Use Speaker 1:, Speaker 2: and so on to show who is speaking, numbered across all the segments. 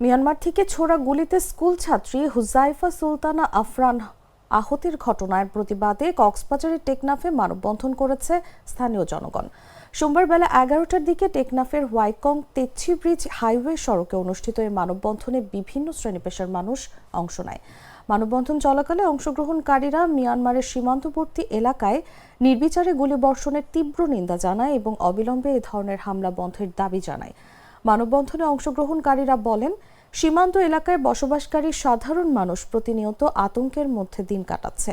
Speaker 1: Myanmar থেকে ছোড়া গুলিতে স্কুল ছাত্রী হুজাইফা সুলতানা আফরান আহতের ঘটনার প্রতিবাদে কক্সবাজারের টেকনাফে মানববন্ধন করেছে স্থানীয় জনগণ। সোমবার বেলা 11টার দিকে টেকনাফের ওয়াইকং তেচ্ছি ব্রিজ হাইওয়ে সড়কে অনুষ্ঠিত এই মানববন্ধনে বিভিন্ন শ্রেণী পেশার মানুষ অংশ নেয়। মানববন্ধন চলাকালে অংশগ্রহণকারীরা মিয়ানমারের সীমান্তবর্তী এলাকায় নির্বিচারে গুলিবর্ষণের তীব্র নিন্দা জানায় এবং অবিলম্বে এ ধরনের হামলা বন্ধের দাবি জানায়। মানববন্ধনে অংশগ্রহণকারীরা বলেন, সীমান্ত এলাকায় বসবাসকারী সাধারণ মানুষ প্রতিনিয়ত আতঙ্কের মধ্যে দিন কাটাচ্ছে।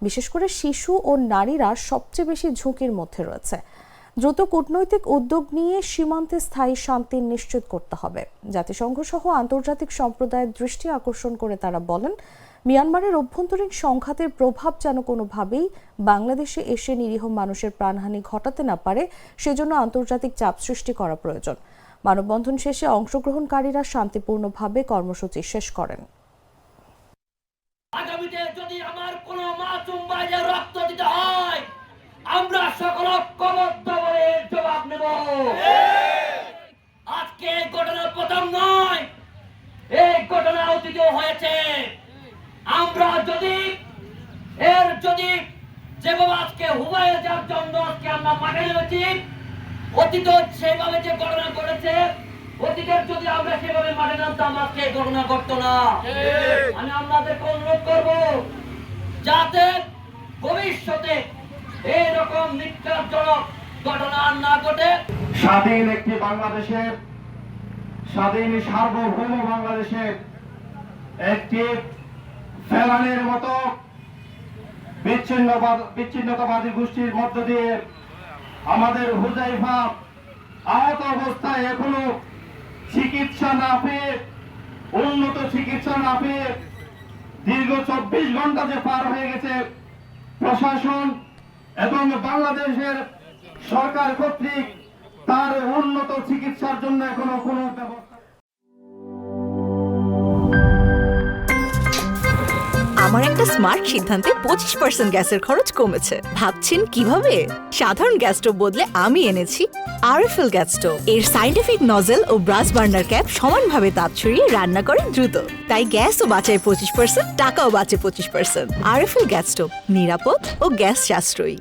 Speaker 1: বিশেষ করে শিশু ও নারীরা সবচেয়ে বেশি ঝুঁকির মধ্যে রয়েছে। দ্রুত কূটনৈতিক উদ্যোগ নিয়ে সীমান্তে স্থায়ী শান্তি নিশ্চিত করতে হবে। জাতিসংঘ সহ আন্তর্জাতিক সম্প্রদায়ের দৃষ্টি আকর্ষণ করে তারা বলেন, মিয়ানমারের অভ্যন্তরীণ সংঘাতের প্রভাব যেন কোনোভাবেই বাংলাদেশে এসে নিরীহ মানুষের প্রাণহানি ঘটাতে না পারে, সেজন্য আন্তর্জাতিক চাপ সৃষ্টি করা প্রয়োজন। মানববন্ধন শেষে অংশগ্রহণকারীরা শান্তিপূর্ণভাবে কর্মসূচি শেষ করেন।
Speaker 2: আগামীতে যদি আমার কোনো মাসুম ভাইয়ের রক্ত দিতে হয়, আমরা সকল ঐক্যবদ্ধ বলে জবাব নেব। আজকে এই ঘটনা প্রথম নয়, এই ঘটনা অতীতেও হয়েছে। আমরা যদি যেভাবে আজকে হুবাইয়ে যাওয়ার জন্য আজকে আমরা মাঠে নেমেছি, অতীত সেভাবে যে ঘটনা ঘটেছে, অতীতের যদি আমরা সেভাবে মাঠে নামতাম আজকে এই ঘটনা ঘটতো না। আমি আপনাদেরকে অনুরোধ করব, যাতে ভবিষ্যতে এইরকম নির্যাতনজনক ঘটনা না ঘটে।
Speaker 3: স্বাধীন একটি বাংলাদেশের, স্বাধীন সার্বভৌম বাংলাদেশের একটি ফেলানের মতো বিচ্ছিন্নতাবাদী গোষ্ঠীর মধ্য দিয়ে আমাদের হুজাইফা আহত অবস্থায় এখনো চিকিৎসা না পেয়ে, উন্নত চিকিৎসা না পেয়ে দীর্ঘ 24 ঘন্টা যে পার হয়ে গেছে, প্রশাসন এবং বাংলাদেশের সরকার কর্তৃক তার উন্নত চিকিৎসার জন্য এখনো কোনো ব্যবস্থা।
Speaker 4: আমার একটা স্মার্ট সিদ্ধান্তে 25% গ্যাসের খরচ কমেছে। ভাবছেন কিভাবে? সাধারণ গ্যাস স্টোভ বদলে আমি এনেছি আরএফএল গ্যাস স্টোভ। এর সাইন্টিফিক নজল ও ব্রাস বার্নার ক্যাপ সমানভাবে তাপ ছড়িয়ে রান্না করে দ্রুত। তাই গ্যাসও বাঁচায় 25%, টাকাও বাঁচে 25%। আরএফএল গ্যাস স্টোভ, নিরাপদ ও গ্যাস সাশ্রয়ী।